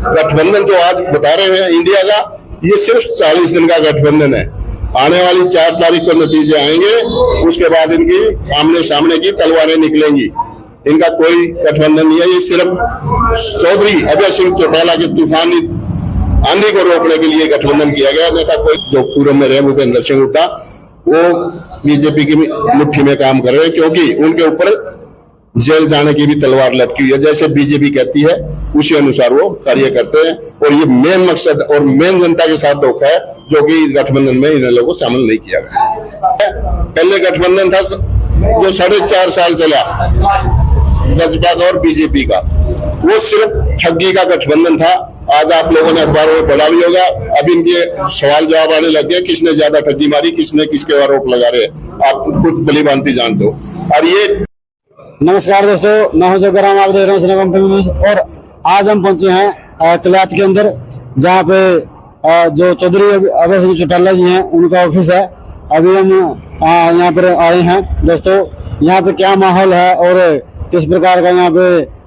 गठबंधन जो आज बता रहे हैं इंडिया का, ये सिर्फ 40 दिन का गठबंधन है। आने वाली 4 तारीख को नतीजे आएंगे, उसके बाद इनकी आमने सामने की तलवारें निकलेंगी। इनका कोई गठबंधन नहीं है, ये सिर्फ चौधरी अभय सिंह चौटाला के तूफानी आंधी को रोकने के लिए गठबंधन किया गया। अन्यथा कोई जो पूर्व में रहे भूपेंद्र सिंह हुड्डा वो बीजेपी की मुट्ठी में काम कर रहे हैं, क्योंकि उनके ऊपर जेल जाने की भी तलवार लटकी हुई है। जैसे बीजेपी कहती है उसी अनुसार वो कार्य करते हैं, और ये मेन मकसद और मेन जनता के साथ धोखा है, जो कि गठबंधन में इन लोगों को शामिल नहीं किया गया। पहले गठबंधन था जो 4.5 साल चला, जजपा का और बीजेपी का, वो सिर्फ ठगी का गठबंधन था। आज आप लोगों ने अखबारों में पढ़ा भी होगा, अब इनके सवाल जवाब आने लग गए, किसने ज्यादा ठगी मारी, किसने किसके आरोप लगा रहे, आप खुद भली भांति जानते हो। और ये नमस्कार दोस्तों, मैं हूं जगराम, आप देख रहे हैं सिनेमा कंपनी न्यूज़। और आज हम पहुंचे हैं कल्याथ के अंदर, जहां पे जो चौधरी अभय सिंह चौटाला जी हैं उनका ऑफिस है। अभी हम यहाँ पर आए हैं दोस्तों। यहाँ पे क्या माहौल है और किस प्रकार का यहाँ पे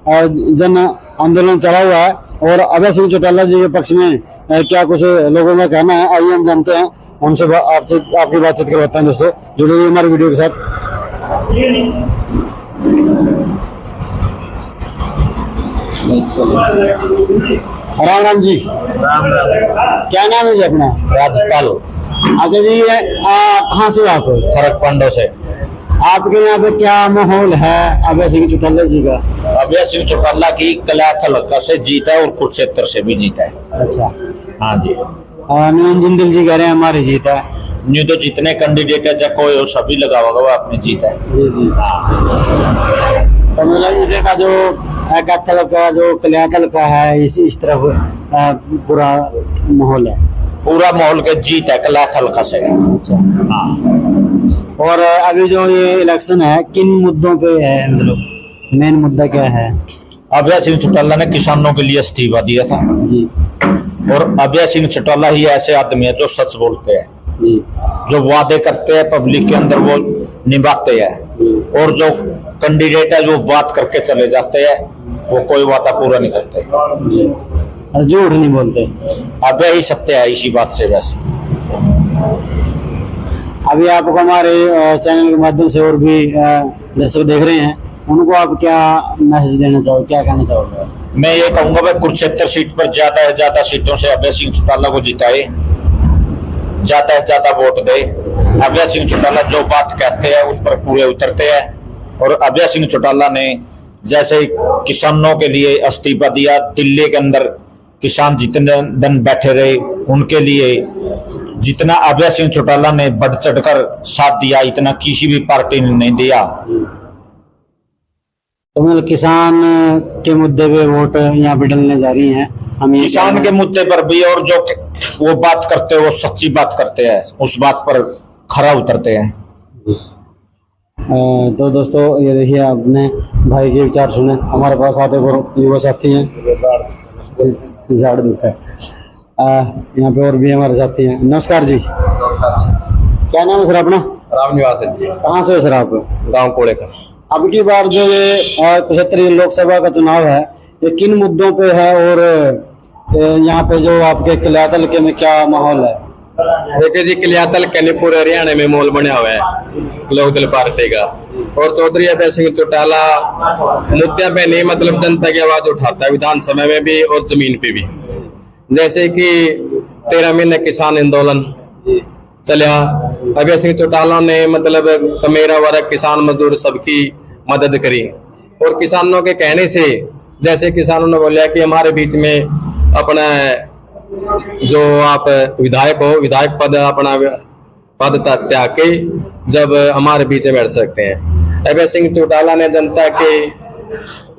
जन आंदोलन चला हुआ है, और अभय सिंह चौटाला जी के पक्ष में क्या कुछ लोगों का कहना है, आइए हम जानते हैं। उनसे आपकी बातचीत करवाते हैं दोस्तों। जुड़िए हमारे वीडियो के साथ। राम राम जी। राम राम। क्या नाम है जी अपना? राजपाल। अच्छा जी, कहाँ से आप? खड़गपुर से। आपके यहाँ पे क्या माहौल है अभय सिंह चौटाला जी का? अभय सिंह चौटाला की कल्याथ हल्का से जीता है और कुरुक्षेत्र से भी जीता है। अच्छा, हाँ जी। निरंजन जिंदल जी कह रहे हैं हमारी जीता है। न्यू तो जितने कैंडिडेट है जब कोई सभी लगा होगा वो आपने जीता है। जी जी। हाँ। तो मतलब इधर का जो कत्थल का जो कल्याथल का है, इस तरफ पूरा माहौल है, पूरा माहौल के जीत है कल्याथ हल्का से। अच्छा। हाँ। और अभी जो ये इलेक्शन है, किन मुद्दों पे है, मतलब मेन मुद्दा क्या है? अभय सिंह चौटाला ने किसानों के लिए इस्तीफा दिया था जी। और अभय सिंह चौटाला ही ऐसे आदमी है जो सच बोलते हैं जी। जो वादे करते हैं पब्लिक के अंदर वो निभाते हैं, और जो कैंडिडेट है जो बात करके चले जाते हैं वो कोई वादा पूरा नहीं करते और झूठ नहीं बोलते। अभय ही सत्य है इसी बात से। बस अभी आपको हमारे चैनल के माध्यम से और भी दर्शक देख रहे हैं, उनको आप क्या मैसेज देना चाहोगे, क्या कहना चाहोगे? मैं ये कहूंगा भाई कुरुक्षेत्र सीट पर ज्यादा सीटों से अभय सिंह चौटाला को जिताए, ज्यादा वोट दे। अभय सिंह चौटाला जो बात कहते हैं उस पर पूरे उतरते हैं, और अभय सिंह चौटाला ने जैसे किसानों के लिए इस्तीफा दिया, दिल्ली के अंदर किसान जितने दिन बैठे रहे उनके लिए जितना अभय सिंह चौटाला ने बढ़ चढ़कर साथ दिया, इतना किसी भी पार्टी ने नहीं दिया। तो मतलब किसान के मुद्दे पे वोट यहाँ पे डलने जा रही हैं हम, किसान के मुद्दे पर भी, और जो वो बात करते हैं वो सच्ची बात करते हैं, उस बात पर खरा उतरते हैं। तो दोस्तों ये देखिए, आपने भाई के विचार सुने। हमारे पास आते युवा साथी हैं, झाड़ दुख है यहाँ पे, और भी हमारे साथी हैं। नमस्कार जी, क्या नाम है सर अपना? राम निवास है जी। कहाँ से हो सर आप? गांव कोड़े का। अब की बार जो ये 75 लोकसभा का चुनाव है, ये किन मुद्दों पे है, और यहाँ पे जो आपके कल्याथ हल्के में क्या माहौल है? देखिए जी, कल्याथल के पूरे हरियाणा में माहौल बना हुआ है लोकदल पार्टी का, और चौधरी अभय सिंह चौटाला मुद्दे पे नहीं, मतलब जनता की आवाज उठाता है विधानसभा में भी और जमीन पे भी। जैसे कि 13 महीने किसान आंदोलन चलिया, अभय सिंह चौटाला ने मतलब कमेरा वर्ग किसान मजदूर सबकी मदद करी, और किसानों के कहने से, जैसे किसानों ने बोला कि हमारे बीच में अपना जो आप विधायक हो, विधायक पद अपना पद त्याग के जब हमारे बीच में बैठ सकते हैं। अभय सिंह चौटाला ने जनता के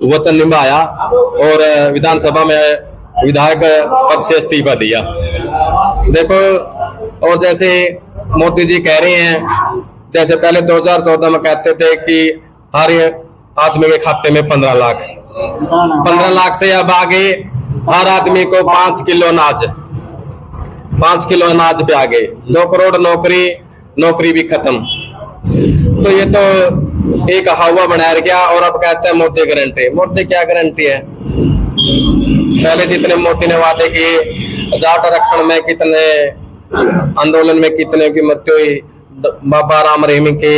वचन निभाया और विधानसभा में विधायक पद से इस्तीफा दिया। देखो, और जैसे मोदी जी कह रहे हैं, जैसे पहले 2014 में कहते थे कि हर आदमी के खाते में 15 लाख से अब आगे हर आदमी को 5 किलो अनाज पे आ गए, 2 करोड़ नौकरी भी खत्म। तो ये तो एक हवा बनाया गया, और अब कहते हैं मोदी गारंटी। मोदी क्या गारंटी है? पहले जितने मोदी ने वादे किए, जाट आरक्षण में कितने, आंदोलन में कितने की मृत्यु हुई, बाबा राम रहीम के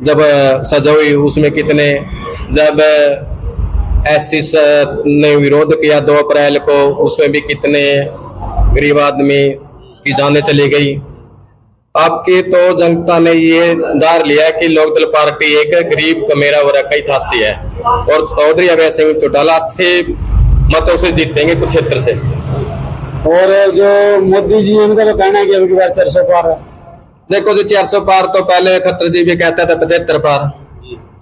जब सजा हुई उसमें कितने, जब एससी ने विरोध किया 2 अप्रैल को उसमें भी कितने गरीब आदमी की जानें चली गई। आपकी तो जनता ने ये दार लिया कि लोकदल पार्टी एक गरीब कमेरा वर्ग का हिताशी है और चौधरी अभय सिंह चौटाला अच्छे मतों से जीतेंगे कुछ क्षेत्र से। और जो मोदी जी उनका तो कहना है कि अबकी बार 400 पार है। देखो जी 400 पार तो पहले खट्टर जी भी कहता था 75 पार,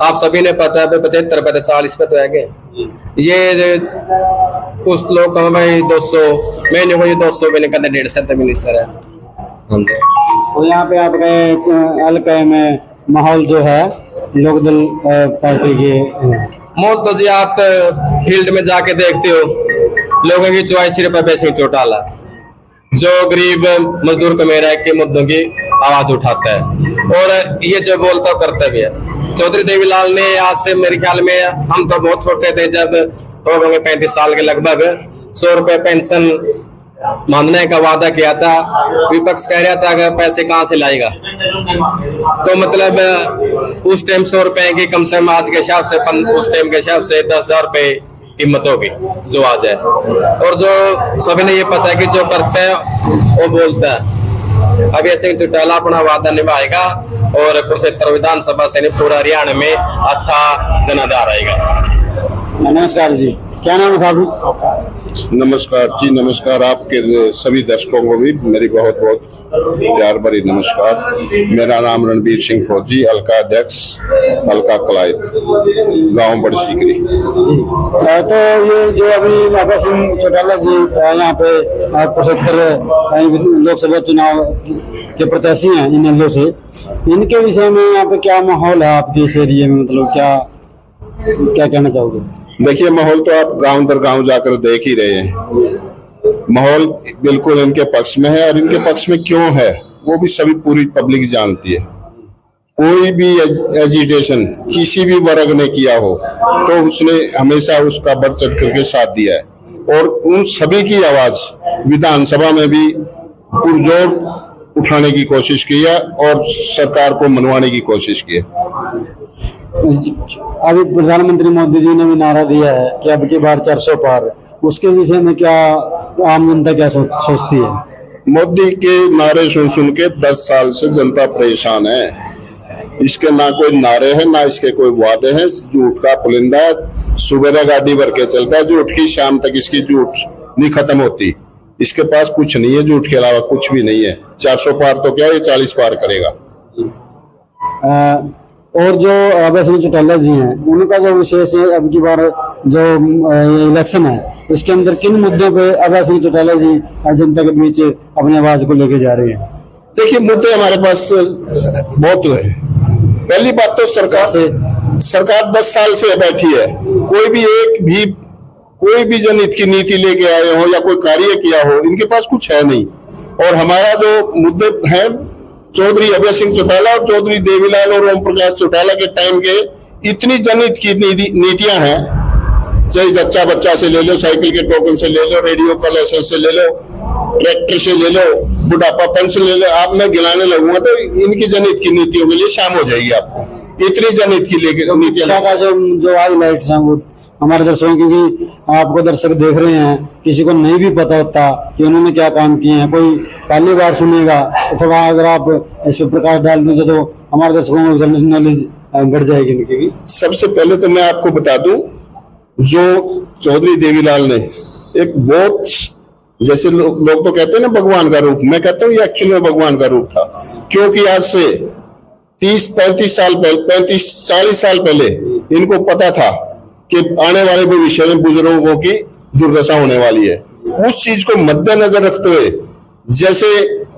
आप सभी ने पता है 75 पे 40 पे तो है गए। ये कुछ लोग कहें भाई 200, मैंने वो 200 भी नहीं कहते, 150 तक भी नहीं सर है। तो यहाँ पे आपके हल्के में माहौल जो है लोकदल पार्टी के मोल तो जी आप फील्ड में जाके देखते हो, लोगों की चॉइस सिर्फ अभय सिंह चौटाला जो गरीब मजदूर कमेरा के मुद्दों की आवाज उठाता है और ये जो बोलता करता भी है। चौधरी देवीलाल ने आज से मेरे ख्याल में, हम तो बहुत छोटे थे जब हो गए 35 साल के लगभग, 100 रुपए पेंशन मांगने का वादा किया था। विपक्ष कह रहा था कि पैसे कहाँ से लाएगा, तो मतलब उस टाइम 100 रुपए की कम से कम आज के हिसाब से उस टाइम के हिसाब से 10,000 रुपए कीमत होगी जो आज है। और जो सभी ने ये पता है कि जो करता है वो बोलता है। अभय सिंह चौटाला अपना वादा निभाएगा और कुरुक्षेत्र विधानसभा से नहीं पूरा हरियाणा में अच्छा जनाधार आएगा। नमस्कार जी, क्या नाम है साहब? नमस्कार जी, नमस्कार। आपके सभी दर्शकों को भी मेरी बहुत बहुत प्यार भरी नमस्कार। मेरा नाम रणबीर सिंह फौजी, हल्का अध्यक्ष, हल्का कलायत, गांव बड़ी सीकरी। तो ये जो अभी अभय सिंह चौटाला जी यहाँ पे कुरुक्षेत्र लोकसभा चुनाव के प्रत्याशी हैं इन एरिया से, इनके विषय में यहाँ पे क्या माहौल है आपके इस एरिया में, मतलब क्या कहना चाहोगे? देखिए, माहौल तो आप गांव दर गांव जाकर देख ही रहे हैं। माहौल बिल्कुल इनके पक्ष में है और इनके पक्ष में क्यों है वो भी सभी पूरी पब्लिक जानती है। कोई भी एजिटेशन किसी भी वर्ग ने किया हो तो उसने हमेशा उसका बढ़ चढ़ करके साथ दिया है और उन सभी की आवाज विधानसभा में भी पुरजोर उठाने की कोशिश की है और सरकार को मनवाने की कोशिश की है। अभी प्रधानमंत्री मोदी जी ने भी नारा दिया है कि अब की बार 400 पार, उसके विषय में क्या आम जनता क्या सोचती है? मोदी के नारे सुन सुन के 10 साल से जनता परेशान है। इसके ना कोई नारे हैं ना इसके कोई वादे हैं। झूठ का पुलिंदा, सुबह गाड़ी भर के चलता है झूठ की, शाम तक इसकी झूठ नहीं खत्म होती। इसके पास कुछ नहीं है, झूठ के अलावा कुछ भी नहीं है। 400 पार तो क्या, ये 40 पार करेगा। और जो अभय सिंह चौटाला जी हैं उनका जो विशेष अब की बार जो इलेक्शन है इसके अंदर किन मुद्दों पे अभय सिंह चौटाला जी जनता के बीच अपनी आवाज को लेके जा रहे हैं? देखिए, मुद्दे हमारे पास बहुत है। पहली बात तो सरकार 10 साल से बैठी है, कोई भी जनहित की नीति लेके आए हो या कोई कार्य किया हो, इनके पास कुछ है नहीं। और हमारा जो मुद्दे हैं, चौधरी अभय सिंह चौटाला और चौधरी देवीलाल और ओम प्रकाश चौटाला के टाइम के इतनी जनहित की नीतियां हैं, चाहे जच्चा बच्चा से ले लो, साइकिल के टोकन से ले लो, रेडियो का लाइसेंस से ले लो, ट्रैक्टर से ले लो, बुढ़ापा पेंशन ले लो। आप मैं गिनाने लगूंगा तो इनकी जनहित की नीतियों के लिए शाम हो जाएगी आपको। इतनी जनहित की लेके नीतियां जो हाईलाइट्स हैं वो हमारे दर्शकों, क्योंकि आपको दर्शक देख रहे हैं, किसी को नहीं भी पता होता कि उन्होंने क्या काम किए हैं, कोई पहली बार सुनेगा तो थोड़ा अगर आप इस पर प्रकाश डाल देंगे तो हमारे दर्शकों को नॉलेज बढ़ जाएगी इनकी भी। सबसे पहले तो मैं आपको बता दूं, जो चौधरी देवीलाल ने एक बहुत, जैसे लोग तो कहते हैं ना भगवान का रूप, मैं कहता हूँ ये एक्चुअली में भगवान का रूप था। क्योंकि आज से 30-35 साल पहले, 35-40 साल पहले इनको पता था कि आने वाले भविष्य में बुजुर्गों की दुर्दशा होने वाली है। उस चीज को मद्देनजर रखते हुए, जैसे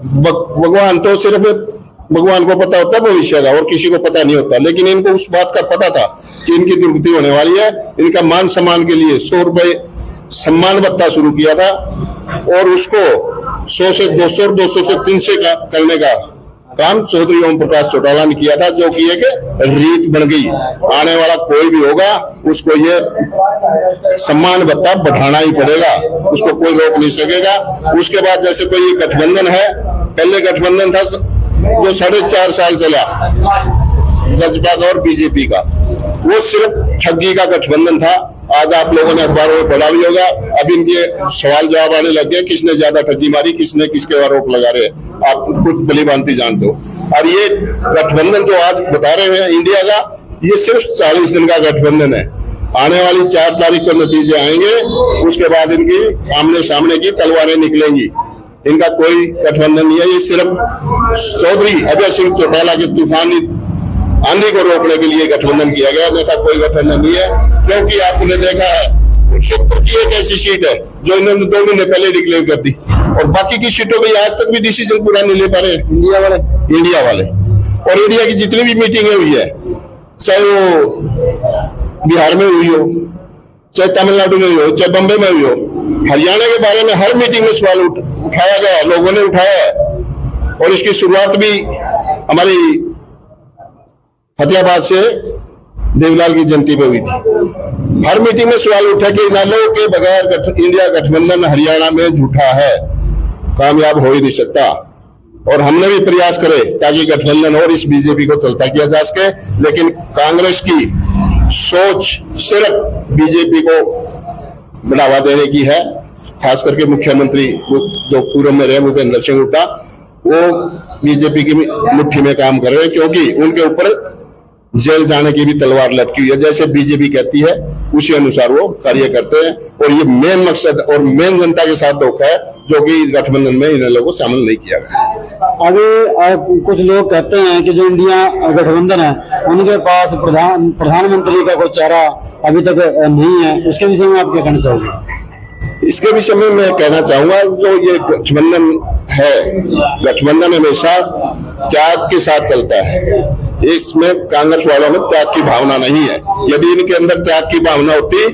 भगवान तो सिर्फ भगवान को पता होता है भविष्य का और किसी को पता नहीं होता, लेकिन इनको उस बात का पता था कि इनकी दुर्गति होने वाली है। इनका मान सम्मान के लिए 100 रुपए सम्मान भत्ता शुरू किया था और उसको 100 से 200 और 200 से 300 का करने का काम चौधरी ओम प्रकाश चौटाला ने किया था, जो कि एक रीत बन गई। आने वाला कोई भी होगा उसको ये सम्मान भत्ता बढ़ाना ही पड़ेगा, उसको कोई रोक नहीं सकेगा। उसके बाद जैसे कोई गठबंधन है, पहले गठबंधन था जो 4.5 साल चला, जजपा और बीजेपी का, वो सिर्फ ठगी का गठबंधन था। आज आप लोगों ने अखबारों में पढ़ा भी होगा, अब इनके सवाल जवाब आने लग गए, किसने ज्यादा ठगी मारी, किसने किसके आरोप लगा रहे, आप खुद भली भांति जानते हो। और ये गठबंधन जो आज बता रहे हैं इंडिया का, ये सिर्फ 40 दिन का गठबंधन है। आने वाली 4 तारीख को नतीजे आएंगे, उसके बाद इनकी आमने सामने की तलवारें निकलेंगी। इनका कोई गठबंधन नहीं है, ये सिर्फ चौधरी अभय सिंह चौटाला के तूफानी आंधी को रोकने के लिए गठबंधन किया गया, अन्यथा कोई गठबंधन नहीं है। क्योंकि आपने देखा है क्षेत्र की एक ऐसी सीट है जो इन्होंने 2 महीने पहले डिक्लेयर कर दी, और बाकी की सीटों में आज तक भी डिसीजन पूरा नहीं ले पा रहे इंडिया वाले। और इंडिया की जितनी भी मीटिंगें हुई है, चाहे वो बिहार में हुई हो, चाहे तमिलनाडु में हुई हो, चाहे बम्बई में हुई हो, हरियाणा के बारे में हर मीटिंग में सवाल उठाया गया, लोगों ने उठाया है। और इसकी शुरुआत भी हमारी फतेहाबाद से देवलाल की जयंती पे हुई थी। हर मीटिंग में सवाल उठा कि इनेलो के बगैर इंडिया गठबंधन हरियाणा में झूठा है, कामयाब हो ही नहीं सकता। और हमने भी प्रयास करे ताकि गठबंधन और इस बीजेपी को चलता किया जा सके, लेकिन कांग्रेस की सोच सिर्फ बीजेपी को बढ़ावा देने की है। खास करके मुख्यमंत्री जो पूर्व में रहे भूपेंद्र सिंह हुड्डा, वो बीजेपी की मुट्ठी में काम कर रहे हैं, क्योंकि उनके ऊपर जेल जाने की भी तलवार लटकी हुई है। जैसे बीजेपी कहती है उसी अनुसार वो कार्य करते हैं, और ये मेन मकसद और मेन जनता के साथ धोखा है, जो कि गठबंधन में इन लोगों को शामिल नहीं किया गया। अभी कुछ लोग कहते हैं कि जो इंडिया गठबंधन है, उनके पास प्रधानमंत्री का कोई चेहरा अभी तक नहीं है, उसके विषय में आप क्या कहना चाहोगे? इसके विषय में मैं कहना चाहूंगा, जो ये गठबंधन है, गठबंधन हमेशा त्याग के साथ चलता है। इसमें कांग्रेस वालों में त्याग की भावना नहीं है। यदि इनके अंदर त्याग की भावना होती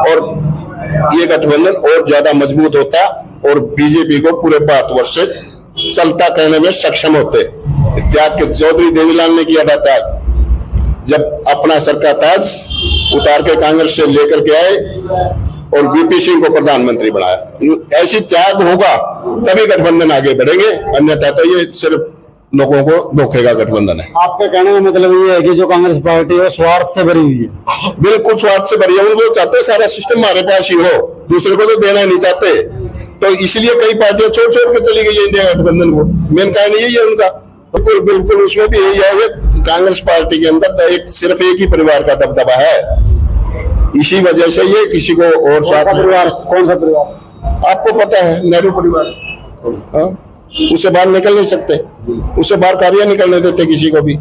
और ये गठबंधन और ज्यादा मजबूत होता, और बीजेपी को पूरे भारतवर्ष से चलता करने में सक्षम होते। त्याग के चौधरी देवीलाल ने किया था त्याग, जब अपना सर का ताज उतार के कांग्रेस से लेकर के आए और वीपी सिंह को प्रधानमंत्री बनाया। ऐसी त्याग होगा तभी गठबंधन आगे बढ़ेंगे, अन्यथा तो ये सिर्फ लोगों को धोखे का गठबंधन है। आपके कहने का मतलब ये है कि जो कांग्रेस पार्टी है स्वार्थ से भरी हुई है? बिल्कुल स्वार्थ से भरी है। उनको चाहते सारा सिस्टम हमारे पास ही हो, दूसरे को तो देना नहीं चाहते। तो इसलिए कई पार्टियां छोड़ छोड़ के चली गई है इंडिया गठबंधन को। मेन कारण यही है उनका। बिल्कुल उसमें भी यही है कि कांग्रेस पार्टी के अंदर सिर्फ एक ही परिवार का दबदबा है। इसी वजह से ये किसी को और साथ परिवार, कौन सा परिवार? आपको पता है, नेहरू परिवार। उससे बाहर निकल नहीं सकते, उससे बाहर कार्य नहीं करने देते किसी को भी।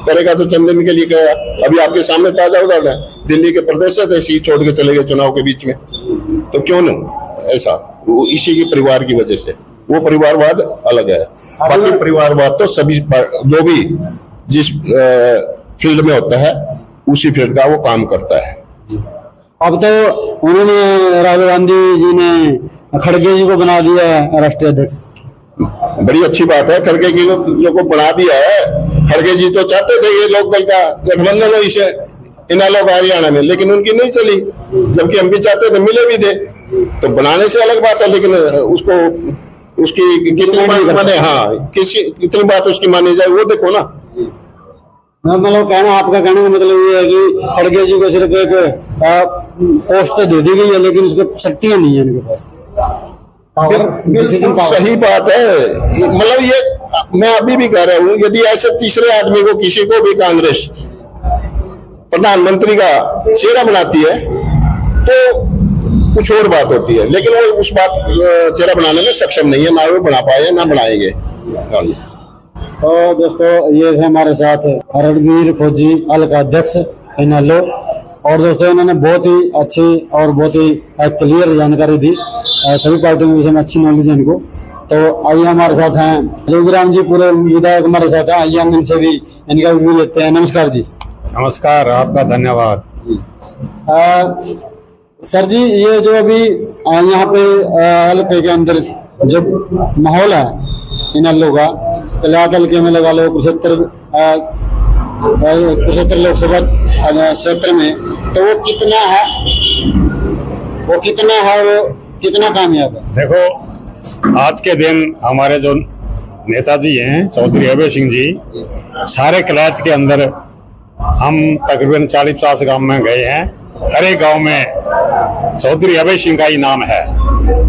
करेगा तो चंद दिन के लिए करेगा। अभी आपके सामने ताजा उदाहरण है, दिल्ली के प्रदेश से सीट छोड़ के चले गए चुनाव के बीच में। तो क्यों नहीं ऐसा? वो इसी के परिवार की वजह से। वो परिवारवाद अलग है, बाकी परिवारवाद तो सभी जो भी जिस फील्ड में होता है उसी फील्ड का वो काम करता है। अब तो उन्होंने राहुल गांधी जी ने खड़गे जी को बना दिया है राष्ट्रीय अध्यक्ष। बड़ी अच्छी बात है, खड़गे जी को बना दिया है। खड़गे जी तो चाहते थे ये लोकदल का गठबंधन हो इसे इनेलो हरियाणा में, लेकिन उनकी नहीं चली, जबकि हम भी चाहते थे, मिले भी थे। तो बनाने से अलग बात है, लेकिन उसको उसकी कितनी बात माने, हाँ कितनी बात उसकी मानी जाए वो देखो ना। मतलब आपका कहने का मतलब ये है कि खड़गे जी को सिर्फ एक पोस्ट तो दे दी गई है, लेकिन उसको शक्तियां नहीं है इनके पास। सही बात है। मतलब ये मैं अभी भी कह रहा हूँ, यदि ऐसे तीसरे आदमी को किसी को भी कांग्रेस प्रधानमंत्री का चेहरा बनाती है तो कुछ और बात होती है, लेकिन वो उस बात चेहरा बनाने में सक्षम नहीं है, ना वो बना पाए ना बनाएंगे। तो दोस्तों ये थे हमारे साथ रणबीर फौजी हल्का अध्यक्ष इनेलो, और दोस्तों इन्होंने बहुत ही अच्छी और बहुत ही क्लियर जानकारी दी, सभी पार्टियों के विषय में अच्छी नॉलेज है इनको। तो आइए हमारे साथ हैं जोगीराम जी, पूरे विधायक हमारे साथ हैं, आइए हम इनसे भी इनका रिव्यू लेते हैं। नमस्कार जी। नमस्कार, आपका धन्यवाद जी। सर जी, ये जो अभी यहाँ पे हल्के के अंदर जो माहौल है इनेलो का, कल्यातल के में लगा लो कुरुक्षेत्र लोकसभा क्षेत्र में, तो वो कितना है, वो कितना कामयाब है? देखो आज के दिन हमारे जो नेताजी हैं चौधरी अभय सिंह जी, सारे कलायत के अंदर हम तकरीबन 40-50 गांव में गए हैं। हर एक गांव में चौधरी अभय सिंह का ही नाम है।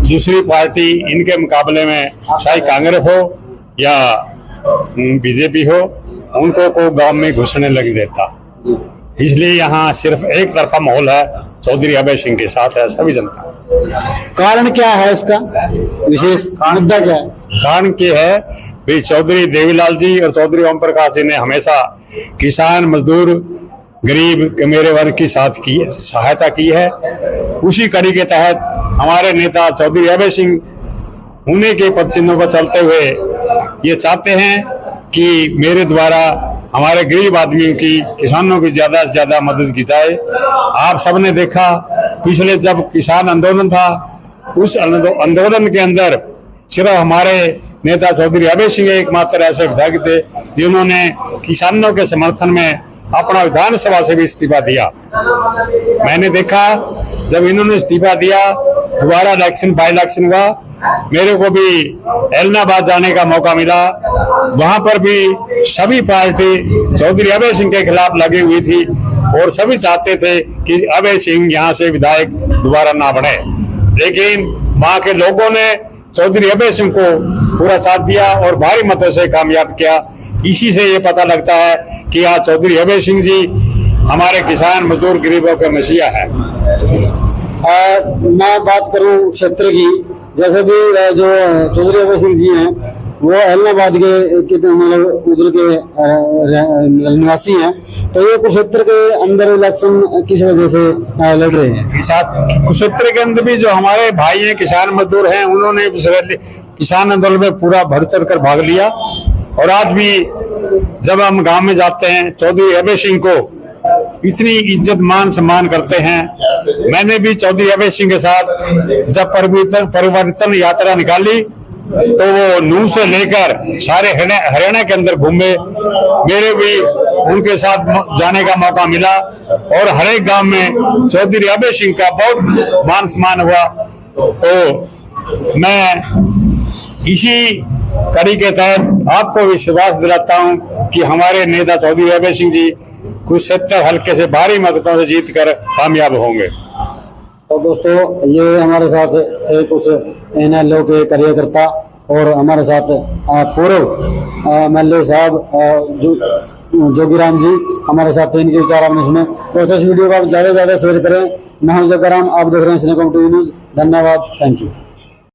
दूसरी पार्टी इनके मुकाबले में चाहे कांग्रेस हो या बीजेपी हो, उनको को गांव में घुसने लग देता। इसलिए यहाँ सिर्फ एक तरफा माहौल है, चौधरी अभय सिंह के साथ है सभी जनता। कारण क्या है इसका, विशेष मुद्दा क्या है? कारण क्या है भाई, चौधरी देवीलाल जी और चौधरी ओम प्रकाश जी ने हमेशा किसान, मजदूर, गरीब के मेरे वर्ग की सहायता की है। उसी कड़ी के तहत हमारे नेता चौधरी अभय सिंह उन्हीं के पद चिन्हों पर चलते हुए ये चाहते हैं कि मेरे द्वारा हमारे गरीब आदमियों की, किसानों की ज्यादा से ज्यादा मदद की जाए। आप सबने देखा पिछले जब किसान आंदोलन था, उस आंदोलन के अंदर सिर्फ हमारे नेता चौधरी अभय सिंह एकमात्र ऐसे विधायक थे जिन्होंने किसानों के समर्थन में अपना विधानसभा से भी इस्तीफा दिया। मैंने देखा जब इन्होंने इस्तीफा दिया, दोबारा बाई इलेक्शन हुआ, मेरे को भी एलनाबाद जाने का मौका मिला। वहां पर भी सभी पार्टी चौधरी अभय सिंह के खिलाफ लगी हुई थी और सभी चाहते थे कि अभय सिंह यहाँ से विधायक दोबारा ना बने, लेकिन वहां के लोगों ने चौधरी अभय सिंह को पूरा साथ दिया और भारी मतों से कामयाब किया। इसी से ये पता लगता है कि आज चौधरी अभय सिंह जी हमारे किसान, मजदूर, गरीबों के मसीहा है। मैं बात करूं क्षेत्र की, जैसे भी जो चौधरी अभय सिंह जी हैं वो एलनाबाद के मतलब उधर के निवासी हैं, तो ये कुरुक्षेत्र के अंदर इलेक्शन किस वजह से लड़ रहे हैं? कुरुक्षेत्र के अंदर भी जो हमारे भाई हैं, किसान मजदूर हैं, उन्होंने किसान आंदोलन में पूरा बढ़ चढ़ कर भाग लिया। और आज भी जब हम गांव में जाते हैं, चौधरी अभय सिंह को इतनी इज्जत मान सम्मान करते हैं। मैंने भी चौधरी अभय सिंह के साथ जब परिवर्तन यात्रा निकाली तो वो नूह से लेकर सारे हरियाणा के अंदर घूमे। मेरे भी उनके साथ जाने का मौका मिला और हर एक गांव में चौधरी अभय सिंह का बहुत मान सम्मान हुआ। तो मैं इसी कड़ी के तहत आपको विश्वास दिलाता हूं कि हमारे नेता चौधरी अभय सिंह जी कुरुक्षेत्र हल्के से भारी मतों से जीत कर कामयाब होंगे। तो दोस्तों, ये हमारे साथ कुछ इनेलो के कार्यकर्ता और हमारे साथ पूर्व एमएलए साहब जोगीराम जी हमारे साथ थे, इनके विचार आपने सुने। दोस्तों, इस वीडियो को आप ज्यादा से ज्यादा शेयर करें। मैं हूं जगराम, आप देख रहे हैं सिनेकॉम टीवी न्यूज। धन्यवाद, थैंक यू।